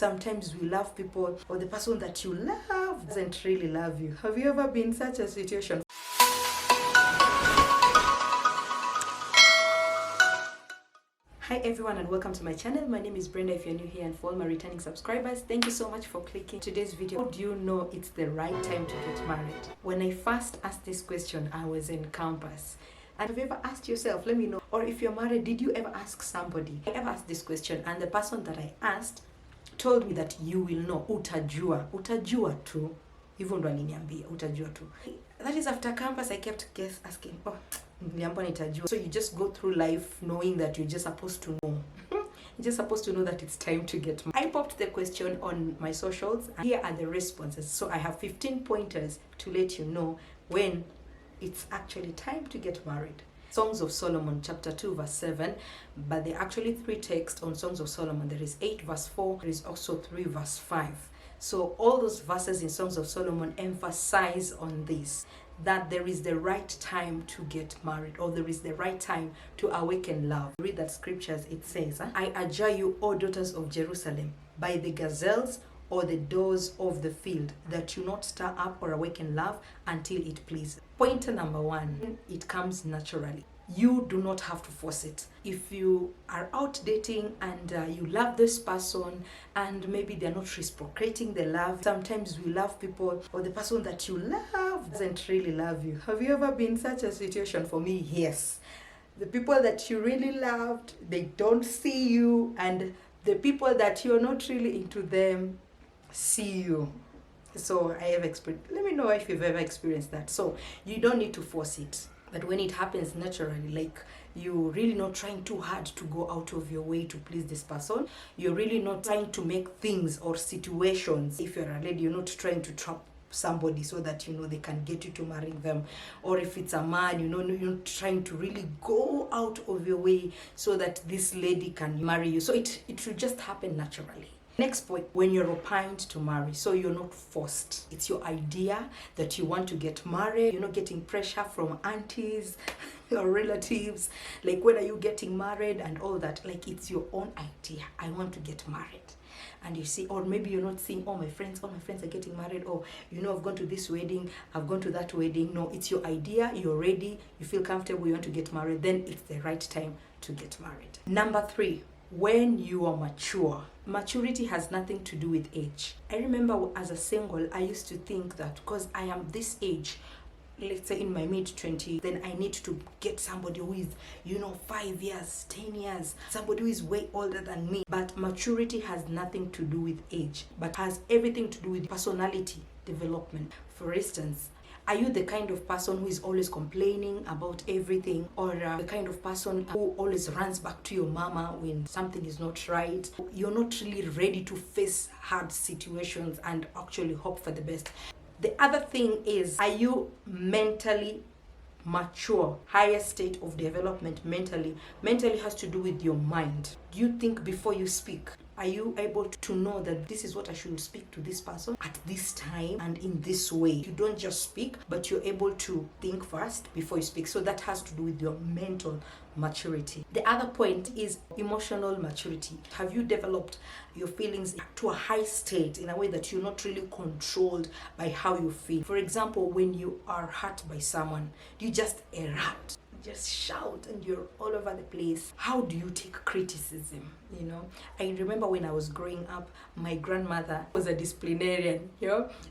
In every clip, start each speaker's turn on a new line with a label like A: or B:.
A: Sometimes we love people, or the person that you love doesn't really love you. Have you ever been in such a situation? Hi everyone and welcome to my channel. My name is Brenda if you're new here, and for all my returning subscribers, thank you so much for clicking today's video. How do you know it's the right time to get married? When I first asked this question, I was in campus. And have you ever asked yourself, let me know, or if you're married, did you ever ask somebody? I ever asked this question, and the person that I asked told me that you will know, utajua tu. Hivyo ndo aliniambia, utajua tu. That is after campus I kept asking, niliambiwa nitajua. So you just go through life knowing that you're just supposed to know. You're just supposed to know that it's time to get married. I popped the question on my socials, and here are the responses. So I have 15 pointers to let you know when it's actually time to get married. Songs of Solomon chapter 2 verse 7, but there are actually 3 texts on Songs of Solomon. There is 8 verse 4, there is also 3 verse 5. So all those verses in Songs of Solomon emphasize on this, that there is the right time to get married, or there is the right time to awaken love. Read that scriptures, it says, I adjure you, O daughters of Jerusalem, by the gazelles or the doors of the field, that you not stir up or awaken love until it pleases. Pointer number 1, it comes naturally. You do not have to force it. If you are out dating and you love this person and maybe they're not reciprocating the love, sometimes we love people, or the person that you love doesn't really love you. Have you ever been in such a situation? For me, yes. The people that you really loved, they don't see you, and the people that you're not really into them see you. So I have experienced. Let me know if you've ever experienced that. So you don't need to force it. But when it happens naturally, like you're really not trying too hard to go out of your way to please this person, you're really not trying to make things or situations, if you're a lady, you're not trying to trap somebody so that they can get you to marry them. Or if it's a man, you're not trying to really go out of your way so that this lady can marry you. So it will just happen naturally. Next point, when you're opined to marry, so you're not forced. It's your idea that you want to get married. You're not getting pressure from aunties or relatives. Like, when are you getting married and all that? Like, it's your own idea. I want to get married. And you see, or maybe you're not seeing, my friends are getting married, or I've gone to this wedding, I've gone to that wedding. No, it's your idea, you're ready, you feel comfortable, you want to get married, then it's the right time to get married. Number 3, when you are mature. Maturity has nothing to do with age. I remember as a single, I used to think that because I am this age, let's say in my mid-20s, then I need to get somebody who is, 5 years, 10 years, somebody who is way older than me. But maturity has nothing to do with age, but has everything to do with personality development. For instance, are you the kind of person who is always complaining about everything, or the kind of person who always runs back to your mama when something is not right? You're not really ready to face hard situations and actually hope for the best. The other thing is, are you mentally mature? Higher state of development mentally has to do with your mind. Do you think before you speak? Are you able to know that this is what I should speak to this person at this time and in this way? You don't just speak, but you're able to think first before you speak. So that has to do with your mental maturity. The other point is emotional maturity. Have you developed your feelings to a high state in a way that you're not really controlled by how you feel? For example, when you are hurt by someone, you just erupt, just shout, and you're all over the place. How do you take criticism? I remember when I was growing up, my grandmother was a disciplinarian.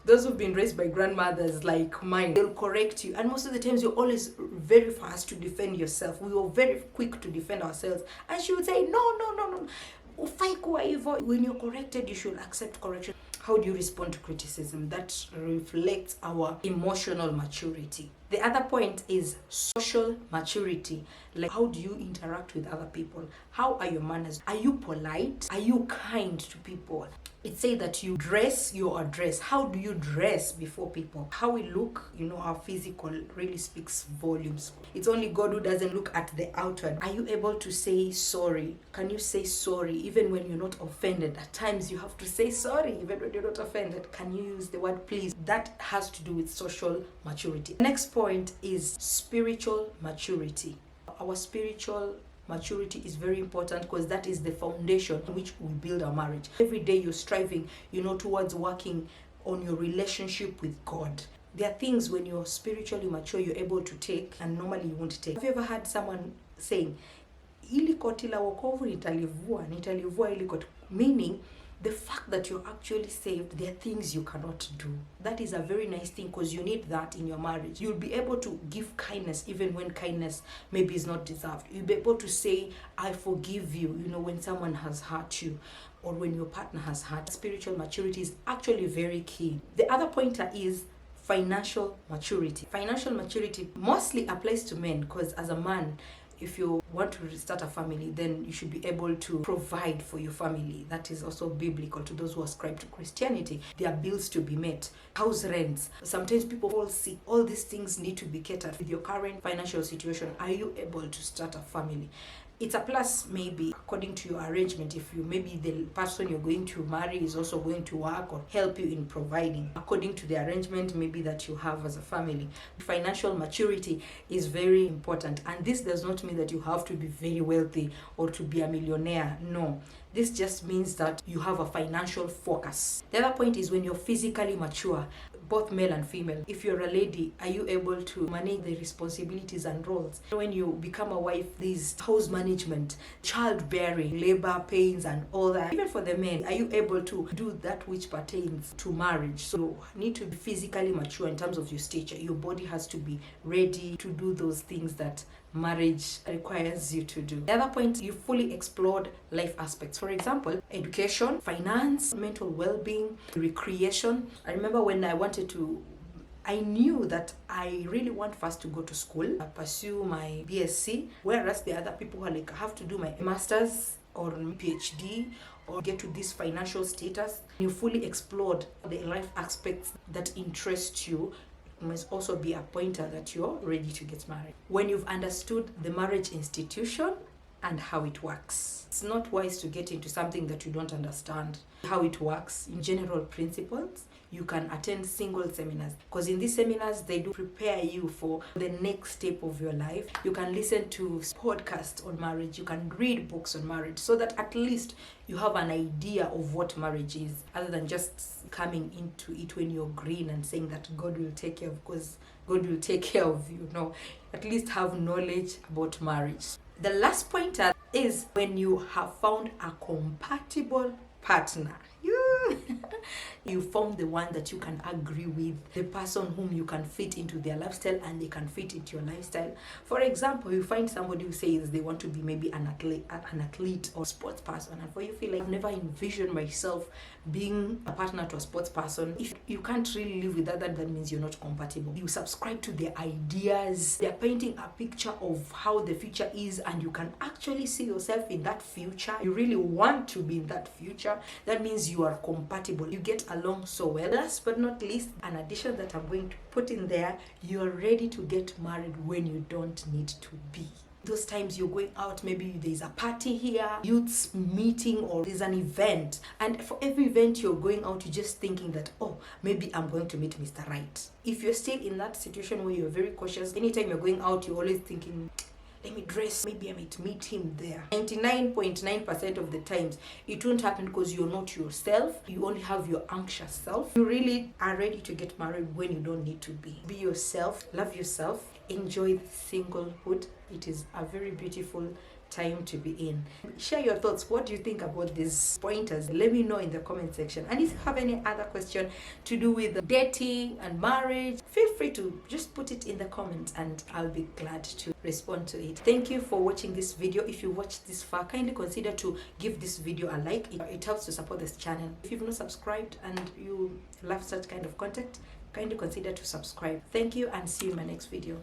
A: Those who've been raised by grandmothers like mine, they'll correct you, and most of the times you're always very fast to defend yourself. We were very quick to defend ourselves, and she would say, no. When you're corrected, you should accept correction. How do you respond to criticism? That reflects our emotional maturity. The other point is social maturity. Like, how do you interact with other people? How are your manners? Are you polite? Are you kind to people? It says that you dress your address. How do you dress before people? How we look, our physical really speaks volumes. It's only God who doesn't look at the outward. Are you able to say sorry? Can you say sorry even when you're not offended? At times you have to say sorry even when you're not offended. Can you use the word please? That has to do with social maturity. Next point is spiritual maturity. Our spiritual maturity is very important, because that is the foundation on which we build our marriage. Every day you're striving, towards working on your relationship with God. There are things when you're spiritually mature you're able to take and normally you won't take. Have you ever heard someone saying, ili koti la wokovu nitalivua ili koti, meaning the fact that you're actually saved, there are things you cannot do. That is a very nice thing, because you need that in your marriage. You'll be able to give kindness even when kindness maybe is not deserved. You'll be able to say, I forgive you, when someone has hurt you or when your partner has hurt. Spiritual maturity is actually very key. The other pointer is financial maturity. Financial maturity mostly applies to men, because as a man, if you want to start a family, then you should be able to provide for your family. That is also biblical to those who ascribe to Christianity. There are bills to be met, house rents. Sometimes people fall sick. All these things need to be catered. With your current financial situation, are you able to start a family? It's a plus maybe according to your arrangement, if maybe the person you're going to marry is also going to work or help you in providing according to the arrangement maybe that you have as a family. Financial maturity is very important, and this does not mean that you have to be very wealthy or to be a millionaire. No, this just means that you have a financial focus. The other point is when you're physically mature, both male and female. If you're a lady, are you able to manage the responsibilities and roles? When you become a wife, there's house management, childbearing, labor pains and all that. Even for the men, are you able to do that which pertains to marriage? So you need to be physically mature in terms of your stature. Your body has to be ready to do those things that marriage requires you to do. The other point, you fully explored life aspects. For example, education, finance, mental well-being, recreation. I remember when I knew that I really want first to go to school, pursue my BSc, whereas the other people were like, I have to do my master's or PhD or get to this financial status. You fully explored the life aspects that interest you. Must also be a pointer that you're ready to get married. When you've understood the marriage institution and how it works. It's not wise to get into something that you don't understand how it works. In general principles, you can attend single seminars, because in these seminars they do prepare you for the next step of your life. You can listen to podcasts on marriage, you can read books on marriage, so that at least you have an idea of what marriage is, other than just coming into it when you're green and saying that God will take care of, because God will take care of you. No, at least have knowledge about marriage. The last pointer is when you have found a compatible partner. You found the one that you can agree with, the person whom you can fit into their lifestyle and they can fit into your lifestyle. For example, you find somebody who says they want to be maybe an athlete or sports person, and for you feel like I've never envisioned myself being a partner to a sports person. If you can't really live with that means you're not compatible. You subscribe to their ideas. They're painting a picture of how the future is, and you can actually see yourself in that future. You really want to be in that future. That means you are compatible. You get along so well. Last but not least, an addition that I'm going to put in there, you're ready to get married when you don't need to be. Those times you're going out, maybe there's a party here, youth's meeting, or there's an event, and for every event you're going out, you're just thinking that, oh, maybe I'm going to meet Mr. Right. If you're still in that situation where you're very cautious, anytime you're going out, you're always thinking, let me dress, maybe I might meet him there. 99.9% of the times it won't happen, because you're not yourself. You only have your anxious self. You really are ready to get married when you don't need to be. Be yourself, love yourself, enjoy singlehood. It is a very beautiful time to be in. Share your thoughts. What do you think about these pointers? Let me know in the comment section. And if you have any other question to do with dating and marriage, feel free to just put it in the comments and I'll be glad to respond to it. Thank you for watching this video. If you watched this far, kindly consider to give this video a like. It helps to support this channel. If you've not subscribed and you love such kind of content, kindly consider to subscribe. Thank you and see you in my next video.